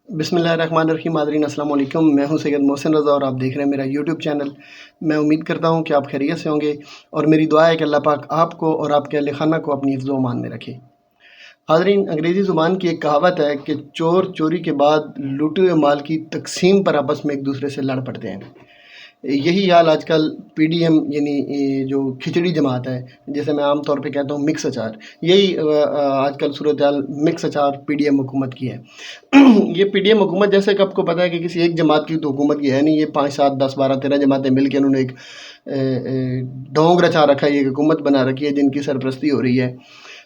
बिस्मिल्लाहिर्रहमानिर्रहीम। नाज़रीन अस्सलाम वालेकुम। मैं हूं सैयद मोहसिन रज़ा और आप देख रहे हैं मेरा यूट्यूब चैनल। मैं उम्मीद करता हूं कि आप खैरियत से होंगे और मेरी दुआ है कि अल्लाह पाक आपको और आपके अहल खाना को अपनी हिफ्ज़ व अमान में रखे। हाज़रीन, अंग्रेज़ी ज़ुबान की एक कहावत है कि चोर चोरी के बाद लूटे हुए माल की तकसीम पर आपस में एक दूसरे से लड़ पड़ते हैं। यही हाल आजकल पीडीएम यानी जो खिचड़ी जमात है, जिसे मैं आम तौर पे कहता हूँ मिक्स अचार, यही आजकल सूरत हाल मिक्स अचार पीडीएम हुकूमत की है। ये पीडीएम हुकूमत, जैसे कि आपको पता है कि किसी एक जमात की तो हुकूमत की है नहीं, ये 5 7 10 12 13 जमातें मिल के उन्होंने एक ढोंग रचा रखा है, ये हुकूमत बना रखी है जिनकी सरपरस्ती हो रही है।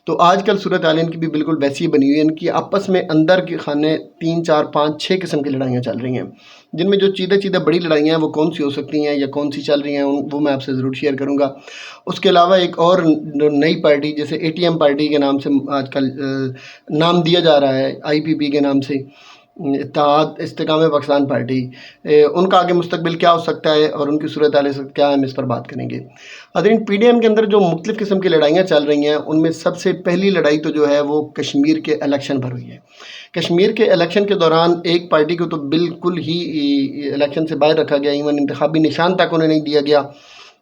तो आजकल सूरत हाल इनकी भी बिल्कुल वैसी ही बनी हुई है। इनकी आपस में अंदर के खाने 3 4 5 6 किस्म की लड़ाइयाँ चल रही हैं, जिनमें जो चीज़े बड़ी लड़ाइयाँ हैं वो कौन सी हो सकती हैं या कौन सी चल रही हैं वो मैं आपसे ज़रूर शेयर करूँगा। उसके अलावा एक और नई पार्टी, जैसे एटीएम पार्टी के नाम से आजकल नाम दिया जा रहा है, आईपीपी के नाम से, इत्तेहाद इस्तेकाम पाकिस्तान पार्टी, उनका आगे मुस्तकबिल क्या हो सकता है और उनकी सूरत हाल क्या है, हम इस पर बात करेंगे। अदरीन, पीडीएम के अंदर जो मुख्तलिफ़ किस्म की लड़ाइयाँ चल रही हैं, उनमें सबसे पहली लड़ाई तो जो है वो कश्मीर के इलेक्शन पर हुई है। कश्मीर के इलेक्शन के दौरान एक पार्टी को तो बिल्कुल ही इलेक्शन से बाहर रखा गया, इवन इंतखाबी निशान तक उन्हें नहीं दिया गया।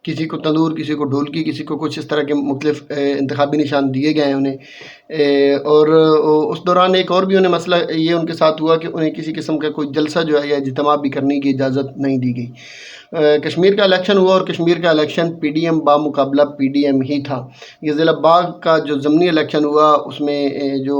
किसी को तंदूर, किसी को ढोलकी, किसी को कुछ इस तरह के मुख्तलिफ़ इंतखाबी निशान दिए गए हैं उन्हें। और उस दौरान एक और भी उन्हें मसला ये उनके साथ हुआ कि उन्हें किसी किस्म का कोई जलसा जो है या इज्तिमा भी करने की इजाज़त नहीं दी गई। कश्मीर का इलेक्शन हुआ और कश्मीर का इलेक्शन पीडीएम बामुकाबला पीडीएम ही था। ये ज़िला बाग का जो ज़मनी इलेक्शन हुआ, उसमें जो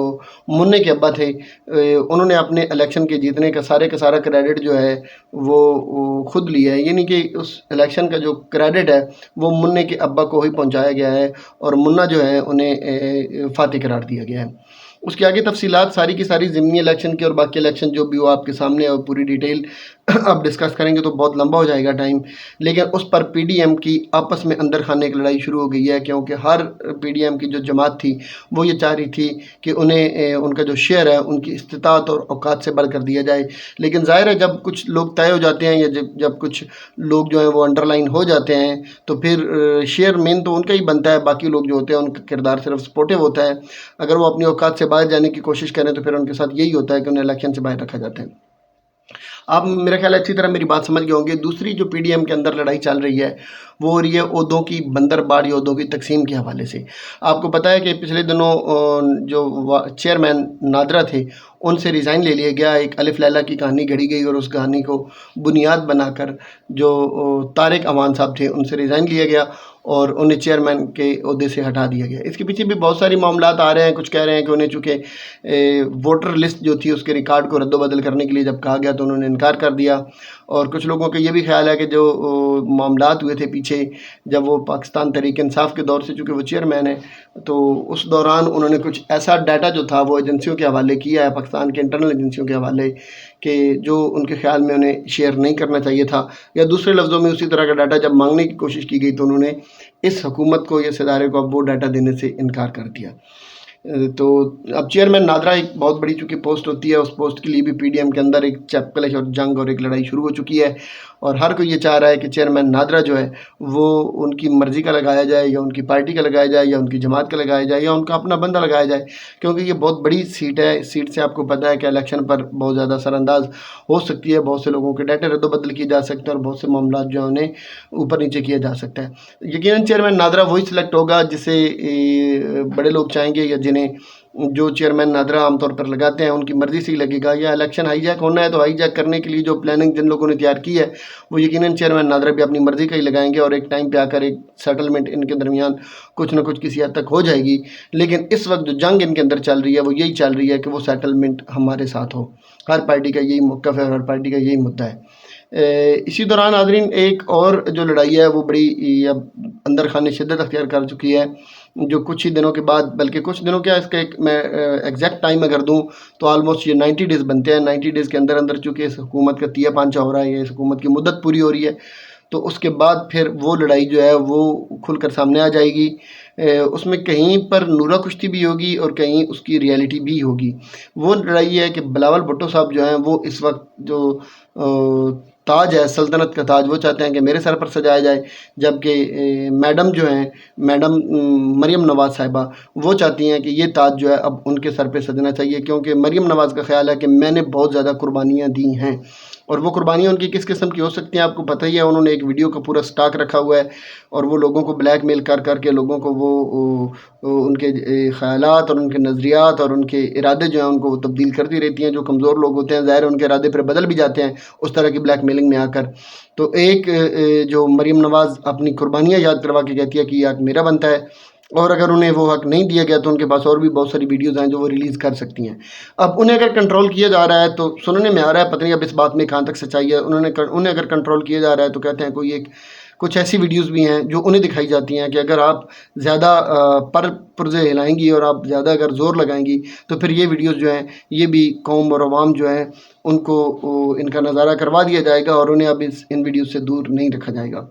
मुन्ने के अब्बा थे, उन्होंने अपने इलेक्शन के जीतने का सारा क्रेडिट जो है वो खुद लिया है। यानी कि उस इलेक्शन का जो क्रेडिट है वो मुन्ने के अब्बा को ही पहुंचाया गया है और मुन्ना जो है उन्हें फातिह करार दिया गया है। उसकी आगे तफसीलात सारी की सारी ज़िमनी इलेक्शन की और बाकी इलेक्शन जो भी हो आपके सामने है, और पूरी डिटेल अब डिस्कस करेंगे तो बहुत लंबा हो जाएगा टाइम। लेकिन उस पर पीडीएम की आपस में अंदर खाने की लड़ाई शुरू हो गई है, क्योंकि हर पीडीएम की जो जमात थी वो ये चाह रही थी कि उन्हें उनका जो शेयर है उनकी इस्तिताअत और औकात से बढ़ कर दिया जाए। लेकिन ज़ाहिर है, जब कुछ लोग तय हो जाते हैं या जब कुछ लोग जो हैं वो अंडरलाइन हो जाते हैं, तो फिर शेयर मेन तो उनका ही बनता है, बाकी लोग जो होते हैं उनका किरदार सिर्फ सपोर्टिव होता है। अगर वो अपनी औकात से बाहर जाने की कोशिश करें तो फिर उनके साथ यही होता है कि उन्हें इलेक्शन से बाहर रखा जाता है। आप मेरा ख्याल है अच्छी तरह मेरी बात समझ गए होंगे। दूसरी जो पीडीएम के अंदर लड़ाई चल रही है वो हो रही है ओहदों की बंदरबाड़ या ओहदों की तकसीम के हवाले से। आपको पता है कि पिछले दिनों जो चेयरमैन नादरा थे, उनसे रिज़ाइन ले लिया गया। एक अलिफ लैला की कहानी गढ़ी गई और उस कहानी को बुनियाद बनाकर जो तारिक अमान साहब थे उनसे रिज़ाइन लिया गया और उन्हें चेयरमैन के ओहदे से हटा दिया गया। इसके पीछे भी बहुत सारी मामलात आ रहे हैं। कुछ कह रहे हैं कि उन्हें चूँकि वोटर लिस्ट जो थी उसके रिकॉर्ड को रद्द-बदल करने के लिए जब कहा गया तो उन्होंने इनकार कर दिया। और कुछ लोगों का ये भी ख़्याल है कि जो मामलात हुए थे पीछे, जब वो पाकिस्तान तहरीक-ए-इंसाफ़ के दौर से, चूँकि वो चेयरमैन है, तो उस दौरान उन्होंने कुछ ऐसा डाटा जो था वो एजेंसियों के हवाले किया है, पाकिस्तान के इंटरनल एजेंसियों के हवाले, कि जो उनके ख़्याल में उन्हें शेयर नहीं करना चाहिए था। या दूसरे लफ्ज़ों में, उसी तरह का डाटा जब मांगने की कोशिश की गई तो उन्होंने इस हुकूमत को या इस इदारे को अब वो डाटा देने से इनकार कर दिया। तो अब चेयरमैन नादरा एक बहुत बड़ी चूँकि पोस्ट होती है, उस पोस्ट के लिए भी पीडीएम के अंदर एक चैपकलिश और जंग और एक लड़ाई शुरू हो चुकी है। और हर कोई ये चाह रहा है कि चेयरमैन नादरा जो है वो उनकी मर्ज़ी का लगाया जाए या उनकी पार्टी का लगाया जाए या उनकी जमात का लगाया जाए या उनका अपना बंदा लगाया जाए, क्योंकि ये बहुत बड़ी सीट है। इस सीट से आपको पता है कि इलेक्शन पर बहुत ज़्यादा असरअंदाज हो सकती है, बहुत से लोगों के डाटे रद्द-बदल किए जा सकते हैं और बहुत से मामलात जो हैं उन्हें ऊपर नीचे किया जा सकता है। यकीनन चेयरमैन नादरा वही सिलेक्ट होगा जिसे बड़े लोग चाहेंगे या जिन्हें जो चेयरमैन नादरा आमतौर पर लगाते हैं उनकी मर्ज़ी से ही लगेगा। या इलेक्शन हाईजैक होना है तो हाईजैक करने के लिए जो प्लानिंग जिन लोगों ने तैयार की है वो यकीनन चेयरमैन नादरा भी अपनी मर्ज़ी का ही लगाएंगे और एक टाइम पे आकर एक सेटलमेंट इनके दरमियान कुछ ना कुछ किसी हद तक हो जाएगी। लेकिन इस वक्त जो जंग इनके अंदर चल रही है वो यही चल रही है कि वो सेटलमेंट हमारे साथ हो। हर पार्टी का यही मौक़िफ़ है, हर पार्टी का यही मुद्दा है। इसी दौरान नाज़रीन, एक और जो लड़ाई है वो बड़ी अब अंदर खाने शिद्दत अख्तियार कर चुकी है, जो कुछ ही दिनों के बाद, बल्कि कुछ दिनों क्या, इसका एक मैं एग्जैक्ट टाइम अगर दूं तो ऑलमोस्ट ये 90 डेज़ बनते हैं। 90 डेज़ के अंदर अंदर चूँकि इस हुकूमत का तिया पांचा हो रहा है, इस हुकूमत की मुद्दत पूरी हो रही है, तो उसके बाद फिर वो लड़ाई जो है वो खुलकर सामने आ जाएगी। उसमें कहीं पर नूरा कुश्ती भी होगी और कहीं उसकी रियलिटी भी होगी। वो लड़ाई है कि बिलावल भुट्टो साहब जो हैं वो इस वक्त जो ताज है, सल्तनत का ताज, वो चाहते हैं कि मेरे सर पर सजाया जाए। जबकि मैडम जो हैं, मैडम मरीम नवाज़ साहिबा, वो चाहती हैं कि ये ताज जो है अब उनके सर पे सजना चाहिए, क्योंकि मरीम नवाज़ का ख़्याल है कि मैंने बहुत ज़्यादा कुर्बानियाँ दी हैं। और वो कुर्बानियाँ उनकी किस किस्म की हो सकती हैं आपको पता ही है। उन्होंने एक वीडियो का पूरा स्टॉक रखा हुआ है और वो लोगों को ब्लैकमेल कर कर के लोगों को उनके ख़यालात और उनके नज़रियात और उनके इरादे जो हैं उनको वो तब्दील करती रहती हैं। जो कमज़ोर लोग होते हैं ज़ाहिर उनके इरादे फिर बदल भी जाते हैं उस तरह की ब्लैकमेलिंग में आकर। तो एक जो मरीम नवाज़ अपनी कुर्बानियाँ याद करवा के कहती है कि ये हक़ मेरा बनता है, और अगर उन्हें वो हक़ नहीं दिया गया तो उनके पास और भी बहुत सारी वीडियोज़ हैं जो वो रिलीज़ कर सकती हैं। अब उन्हें अगर कंट्रोल किया जा रहा है तो सुनने में आ रहा है, पता नहीं अब इस बात में कहाँ तक सच्चाई है, उन्हें अगर कंट्रोल किया जा रहा है तो कहते हैं कोई एक कुछ ऐसी वीडियोज़ भी हैं जो उन्हें दिखाई जाती हैं कि अगर आप ज़्यादा पर पुर्ज़े हिलाएँगी और आप ज़्यादा अगर ज़ोर लगाएँगी तो फिर ये वीडियोज़ जो हैं ये भी कौम और अवाम जो है उनको इनका नज़ारा करवा दिया जाएगा और उन्हें अब इन वीडियोज़ से दूर नहीं रखा जाएगा।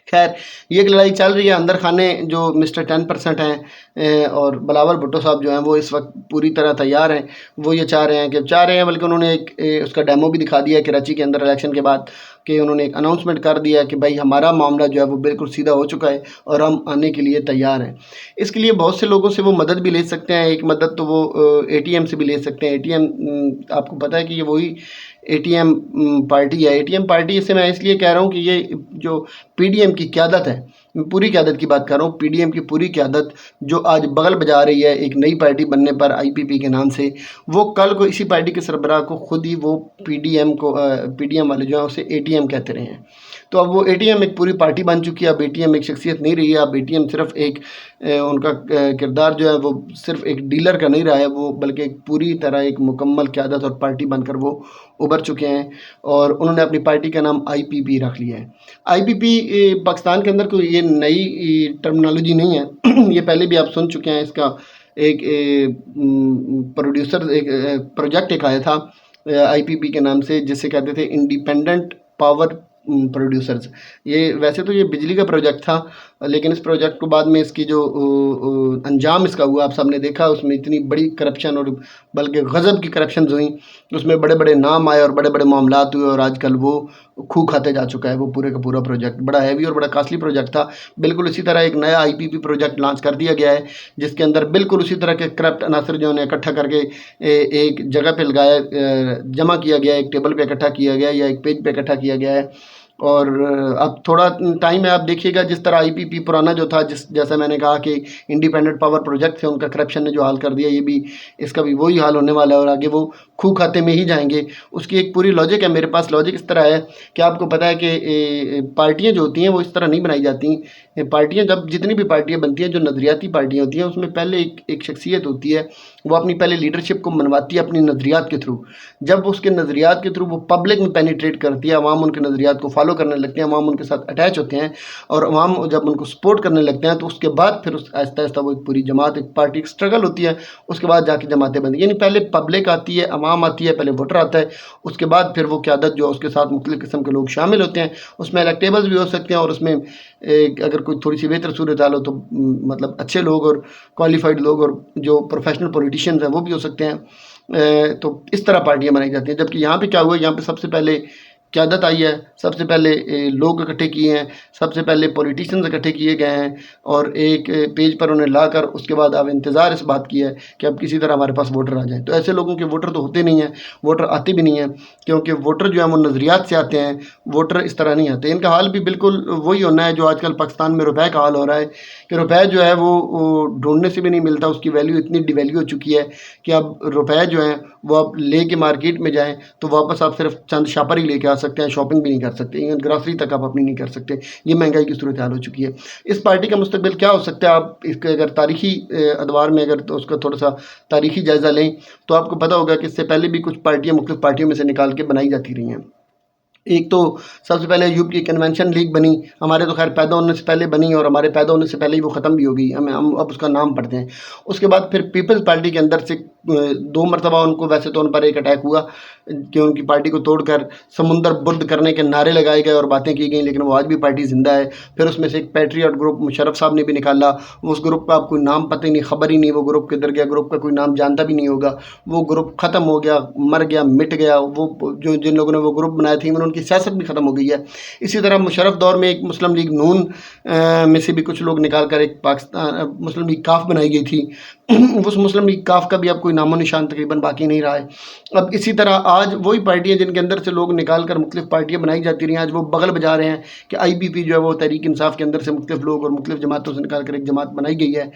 खैर, ये एक लड़ाई चल रही है अंदर खाने। जो मिस्टर 10% हैं और बिलावल भुट्टो साहब जो हैं वो इस वक्त पूरी तरह तैयार हैं। वो ये चाह रहे हैं बल्कि उन्होंने एक उसका डेमो भी दिखा दिया है कराची के अंदर इलेक्शन के बाद, कि उन्होंने एक अनाउंसमेंट कर दिया कि भाई हमारा मामला जो है वो बिल्कुल सीधा हो चुका है और हम आने के लिए तैयार हैं। इसके लिए बहुत से लोगों से वो मदद भी ले सकते हैं। एक मदद तो वो ATM से भी ले सकते हैं। ATM आपको पता है कि ये वही ATM पार्टी है। ATM पार्टी से मैं इसलिए कह रहा हूँ कि ये जो PDM की क़यादत है, मैं पूरी क़यादत की बात कर रहा हूँ, PDM की पूरी क़यादत जो आज बगल बजा रही है एक नई पार्टी बनने पर IPP के नाम से, वो कल को इसी पार्टी के सरबराह को खुद ही वो PDM वाले जो हैं उसे ATM कहते रहे हैं। तो अब वो ATM एक पूरी पार्टी बन चुकी है। अब ATM एक शख्सियत नहीं रही है। अब ATM सिर्फ एक उनका किरदार जो है वो सिर्फ एक डीलर का नहीं रहा है, वो बल्कि एक पूरी तरह एक मुकम्मल क़यादत और पार्टी बनकर वो उभर चुके हैं और उन्होंने अपनी पार्टी का नाम IPP रख लिया है। IPP पाकिस्तान के अंदर कोई ये नई टर्मिनोलॉजी नहीं है। ये पहले भी आप सुन चुके हैं। इसका एक प्रोड्यूसर एक प्रोजेक्ट एक आया था IPP के नाम से, जिसे कहते थे इंडिपेंडेंट पावर प्रोड्यूसर्स। ये वैसे तो ये बिजली का प्रोजेक्ट था, लेकिन इस प्रोजेक्ट को बाद में इसकी जो अंजाम इसका हुआ आप सबने देखा, उसमें इतनी बड़ी करप्शन और बल्कि गज़ब की करप्शंस हुई, उसमें बड़े बड़े नाम आए और बड़े बड़े मामलात हुए और आजकल वो खू खाते जा चुका है वो पूरे का पूरा प्रोजेक्ट। बड़ा हैवी और बड़ा कास्टली प्रोजेक्ट था। बिल्कुल इसी तरह एक नया IPP प्रोजेक्ट लॉन्च कर दिया गया है, जिसके अंदर बिल्कुल उसी तरह के करप्ट अनासर जो उन्हें इकट्ठा करके एक जगह पे लगाया, जमा किया गया, एक टेबल पे इकट्ठा किया गया या एक पेज पे इकट्ठा किया गया है। और अब थोड़ा टाइम है, आप देखिएगा जिस तरह IPP पुराना जो था, जैसा मैंने कहा कि इंडिपेंडेंट पावर प्रोजेक्ट थे, उनका करप्शन ने जो हाल कर दिया, ये भी इसका भी वही हाल होने वाला है और आगे वो खू खाते में ही जाएंगे। उसकी एक पूरी लॉजिक है, मेरे पास लॉजिक इस तरह है कि आपको पता है कि पार्टियाँ जो होती हैं वो इस तरह नहीं बनाई जाती। पार्टियाँ जब जितनी भी पार्टियाँ बनती हैं, जो नज़रियाती पार्टियाँ होती हैं, उसमें पहले एक शख्सियत होती है, वो अपनी पहले लीडरशिप को मनवाती है अपनी नज़रियात के थ्रू। जब उसके नज़रियात के थ्रू वो पब्लिक में पेनिट्रेट करती है, अवाम उनके नज़रियात को फॉलो करने लगते हैं, अवाम उनके साथ अटैच होते हैं और अवाम जब उनको सपोर्ट करने लगते हैं, तो उसके बाद फिर उस आहिस्ता आहिस्ता वो एक पूरी जमात, एक पार्टी, एक स्ट्रगल होती है, उसके बाद जाके जमातें बनती हैं। यानी पहले पब्लिक आती है, अवाम आती है, पहले वोटर आता है, उसके बाद फिर वो क़यादत जो उसके साथ मुख्तलिफ़ किस्म के लोग शामिल होते हैं। उसमें इलेक्टेबल्स भी हो सकते हैं और उसमें अगर कोई थोड़ी सी बेहतर सूरत हाल हो तो मतलब अच्छे लोग और क्वालिफाइड लोग और जो प्रोफेशनल पॉलिटिशियंस हैं वो भी हो सकते हैं। तो इस तरह पार्टियाँ बनाई जाती हैं। जबकि यहाँ पे क्या हुआ, यहाँ पे सबसे पहले क़यादत आई है, सबसे पहले लोग इकट्ठे किए हैं, सबसे पहले पॉलिटिशियंस इकट्ठे किए गए हैं और एक पेज पर उन्हें लाकर उसके बाद अब इंतज़ार इस बात की है कि अब किसी तरह हमारे पास वोटर आ जाएँ। तो ऐसे लोगों के वोटर तो होते नहीं हैं, वोटर आते भी नहीं हैं, क्योंकि वोटर जो है वो नज़रियात से आते हैं, वोटर इस तरह नहीं आते। इनका हाल भी बिल्कुल वही होना है जो आजकल पाकिस्तान में रुपए का हाल हो रहा है कि रुपए जो है वो ढूंढने से भी नहीं मिलता, उसकी वैल्यू इतनी डिवैल्यू हो चुकी है कि अब रुपए जो हैं वो आप ले के मार्केट में जाएँ तो वापस आप सिर्फ चंद शापर ही लेके आ सकते हैं, शॉपिंग भी नहीं कर सकते, इवन ग्रॉसरी तक आप अपनी नहीं कर सकते। ये महंगाई की सूरत हाल हो चुकी है। इस पार्टी का मुस्तकबिल क्या हो सकता है, आप इसके अगर तारीखी अदवार में अगर तो उसका थोड़ा सा तारीखी जायज़ा लें तो आपको पता होगा कि इससे पहले भी कुछ पार्टियाँ मुख्तलिफ पार्टियों में से निकाल के बनाई जाती रही हैं। एक तो सबसे पहले यूपी की कन्वेंशन लीग बनी, हमारे तो खैर पैदा होने से पहले बनी और हमारे पैदा होने से पहले ही वो ख़त्म भी हो गई, हम अब उसका नाम पढ़ते हैं। उसके बाद फिर पीपल्स पार्टी के अंदर से 2 मरतबा उनको, वैसे तो उन पर एक अटैक हुआ कि उनकी पार्टी को तोड़कर समुंदर बुर्द करने के नारे लगाए गए और बातें की गई, लेकिन वो आज भी पार्टी ज़िंदा है। फिर उसमें से एक पैट्रियट ग्रुप मुशर्रफ साहब ने भी निकाला, उस ग्रुप का आप कोई नाम पता ही नहीं, ख़बर ही नहीं वो ग्रुप किधर गया, ग्रुप का कोई नाम जानता भी नहीं होगा। वो ग्रुप ख़त्म हो गया, मर गया, मिट गया। वो जो जिन लोगों ने वो ग्रुप बनाए थे उन्होंने उनकी सियासत भी ख़त्म हो गई है। इसी तरह मुशर्रफ दौर में एक मुस्लिम लीग नून में से भी कुछ लोग निकाल कर एक पाकिस्तान मुस्लिम लीग काफ बनाई गई थी। उस मुस्लिम लीग काफ का भी अब कोई नामो निशान तकरीबन बाकी नहीं रहा है। अब इसी तरह आज वही पार्टियां जिनके अंदर से लोग निकाल कर मुख्तलिफ पार्टियां बनाई जाती रही, आज वो बगल बजा रहे हैं कि IBP जो है वो तहरीक इंसाफ के अंदर से मुख्तलिफ लोग और मुख्तलिफ जमातों से निकाल कर एक जमात बनाई गई है।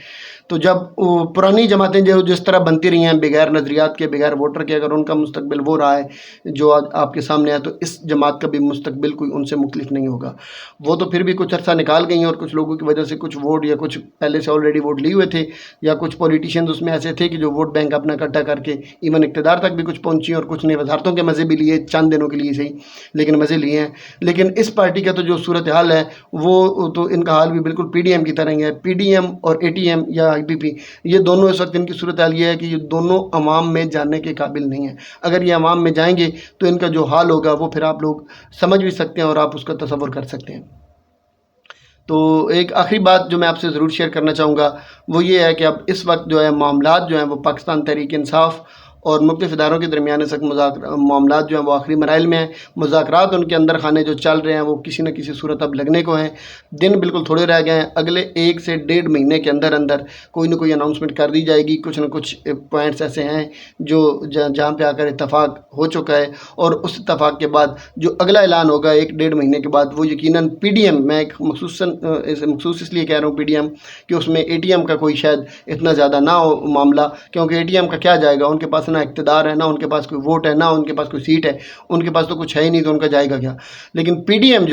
तो जब पुरानी जमातें जो जिस तरह बनती रही हैं बगैर नज़रियात के, बगैर वोटर के, अगर उनका मुस्तकबिल वो रहा है जो आज आपके सामने है, तो इस जमात का भी मुस्तकबिल कोई उनसे मुख्तलिफ नहीं होगा। वो तो फिर भी कुछ अर्सा निकाल गई हैं और कुछ लोगों की वजह से कुछ वोट या कुछ पहले से ऑलरेडी वोट लिए हुए थे या कुछ पॉलिटिशियंस उसमें ऐसे थे कि जो वोट बैंक अपना इकट्ठा करके इवन इक़्तिदार तक भी कुछ पहुंची और कुछ ने वजारतों के मज़े भी लिए, चंद दिनों के लिए सही, लेकिन मज़े लिए हैं। लेकिन इस पार्टी का तो जो सूरत हाल है वो तो इनका हाल भी बिल्कुल PDM की तरह ही है। PDM और ATM या IBP ये दोनों इस वक्त इनकी सूरत हाल ये है कि ये दोनों अवाम में जाने के काबिल नहीं है। अगर ये अवाम में जाएंगे तो इनका जो हाल होगा वो फिर आप लोग समझ भी सकते हैं और आप उसका तसव्वुर कर सकते हैं। तो एक आखिरी बात जो मैं आपसे ज़रूर शेयर करना चाहूँगा वो ये है कि अब इस वक्त जो है मामलात जो हैं वो पाकिस्तान तहरीक इंसाफ और मुख्तलिफ इदारों के दरमियान सख्त मामलात जो हैं वो आखिरी मराइल में हैं। मुज़ाकरात उनके अंदर खाने जो चल रहे हैं वो किसी न किसी सूरत अब लगने को हैं। दिन बिल्कुल थोड़े रह गए हैं। अगले 1 से 1.5 महीने के अंदर अंदर कोई ना कोई अनाउंसमेंट कर दी जाएगी। कुछ न कुछ पॉइंट्स ऐसे हैं जो जहाँ पे आकर इत्तफाक हो चुका है और उस इत्तफाक के बाद जो अगला ऐलान होगा 1-1.5 महीने के बाद वो यकीनन PDM, मैं एक मखसूस इसलिए कह रहा हूँ PDM कि उसमें ATM का कोई शायद इतना ज़्यादा ना हो मामला, क्योंकि ATM का क्या जाएगा, उनके पास ना इक़्तिदार है, ना उनके पास कोई वोट है, ना उनके पास कोई सीट है, उनके पास तो कुछ है ही नहीं, तो उनका जाएगा क्या। लेकिन PDM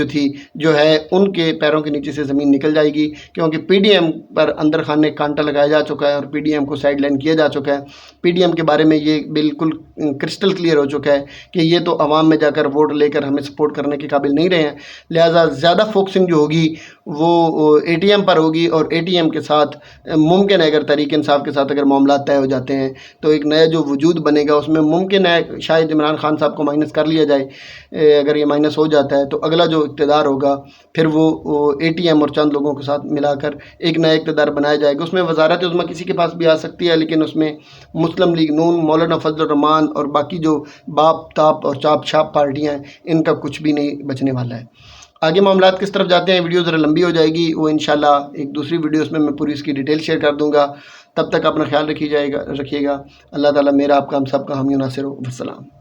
जो है उनके पैरों के नीचे से ज़मीन निकल जाएगी, क्योंकि PDM पर अंदर खाने कांटा लगाया जा चुका है और PDM को साइड लाइन किया जा चुका है। PDM के बारे में ये बिल्कुल क्रिस्टल क्लियर हो चुका है कि ये तो अवाम में जाकर वोट लेकर हमें सपोर्ट करने के काबिल नहीं रहे हैं। लिहाजा ज़्यादा फोकसिंग जो होगी वो ATM पर होगी और ATM के साथ मुमकिन है अगर तहरीक इंसाफ के साथ अगर मामला तय हो जाते हैं तो एक नया जो वजूद बनेगा उसमें मुमकिन है शायद इमरान खान साहब को माइनस कर लिया जाए। अगर ये माइनस हो जाता है तो अगला जो इक़्तिदार होगा फिर वो ATM और चंद लोगों के साथ मिलाकर एक नया इक़्तिदार बनाया जाएगा। उसमें वज़ारत उज़्मा किसी के पास भी आ सकती है, लेकिन उसमें मुस्लिम लीग नून, मौलाना फजल रहमान और बाकी जो बाप ताप और चाप छाप पार्टियाँ हैं इनका कुछ भी नहीं बचने वाला है। आगे मामलात किस तरफ जाते हैं, वीडियो ज़रा लंबी हो जाएगी, वो इंशाल्लाह एक दूसरी वीडियोस में मैं पूरी इसकी डिटेल शेयर कर दूँगा। तब तक अपना ख्याल रखिएगा। अल्लाह ताला मेरा आपका हम सब का हामी नासिर हो। वस्सलाम।